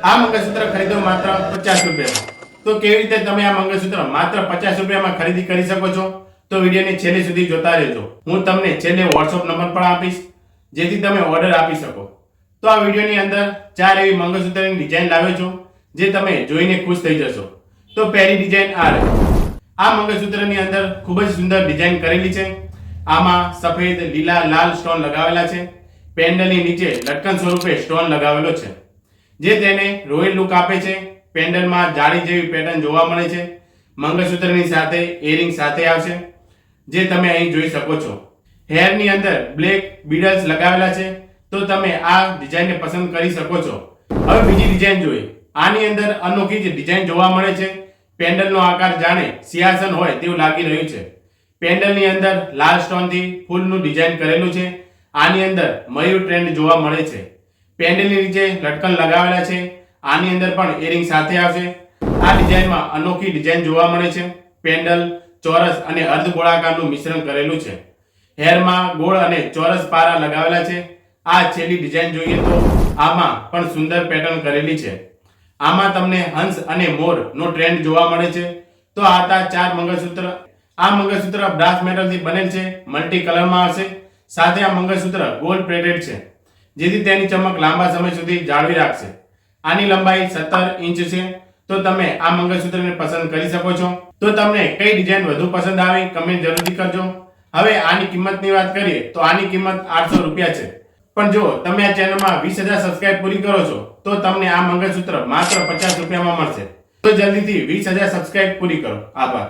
આ મંગળસૂત્ર ખરીદો માત્ર 50 રૂપિયામાં. તો કેવી રીતે તમે આ મંગળસૂત્ર માત્ર 50 રૂપિયામાં ખરીદી કરી શકો છો? તો વિડીયોને છેલ્લે સુધી જોતા રહેજો. હું તમને છેલ્લે WhatsApp નંબર પણ આપીશ જેથી તમે ઓર્ડર આપી શકો. તો આ વિડીયોની અંદર 4 એવી મંગળસૂત્રની ડિઝાઇન લાવ્યો છું જે તમે જોઈને ખુશ થઈ જશો. તો પહેલી ડિઝાઇન આ રહી. આ મંગળસૂત્રની અંદર ખૂબ જ સુંદર ડિઝાઇન કરેલી છે. આમાં સફેદ, લીલા, લાલ સ્ટોન લગાવેલા છે. પેન્ડલની નીચે લટકન સ્વરૂપે સ્ટોન લગાવેલો છે જે તેને રોયલ લુક આપે છે. પેન્ડલમાં જાળી જેવી પેટર્ન જોવા મળે છે. મંગળસૂત્રની સાથે ઇયરિંગ સાથે આવશે જે તમે અહીં જોઈ શકો છો. હેરની અંદર બ્લેક બીડલ્સ લગાવેલા છે તો તમે આ ડિઝાઇનને પસંદ કરી શકો છો. હવે બીજી ડિઝાઇન જોઈએ. આની અંદર અનોખી જ ડિઝાઇન જોવા મળે છે. પેન્ડલનો આકાર જાણે સિંહાસન હોય તેવું લાગી રહ્યું છે. પેન્ડલની અંદર લાલ સ્ટોનથી ફૂલનું ડિઝાઇન કરેલું છે. આની અંદર મયુર ટ્રેન્ડ જોવા મળે છે. પેન્ડલની નીચે લટકન લગાવેલા છે. આની અંદર પણ ઇયરિંગ સાથે આવશે. આ ડિઝાઇનમાં અનોખી ડિઝાઇન જોવા મળે છે. પેન્ડલ ચોરસ અને અર્ધ ગોળાકારનું મિશ્રણ કરેલું છે. હેરમાં ગોળ અને ચોરસ પારા લગાવેલા છે. આ છેલ્લી ડિઝાઇન જોઈએ તો આમાં પણ સુંદર પેટર્ન કરેલી છે. આમાં તમને હંસ અને મોર નો ટ્રેન્ડ જોવા મળે છે. તો આ હતા 4 મંગળસૂત્ર. આ મંગળસૂત્ર બ્રાસ મેટલથી બનેલ છે. મલ્ટી કલરમાં હશે. સાથે આ મંગળસૂત્ર ગોલ્ડ પ્લેટેડ છે જેથી તેની ચમક લાંબા સમય સુધી જાળવી રાખશે. આની લંબાઈ 17 ઇંચ છે. તો તમે આ મંગળસૂત્રને પસંદ કરી શકો છો. તો તમને કઈ ડિઝાઇન વધુ પસંદ આવી કમેન્ટ જરૂરથી કરજો. હવે આની કિંમતની વાત કરીએ તો આની કિંમત 800 રૂપિયા છે. પણ જો તમે આ ચેનલમાં 20,000 સબસ્ક્રાઇબ પૂરી કરો છો તો તમને આ મંગળસૂત્ર માત્ર 50 રૂપિયામાં મળશે. તો જલ્દીથી 20,000 સબસ્ક્રાઇબ પૂરી કરો. આભાર.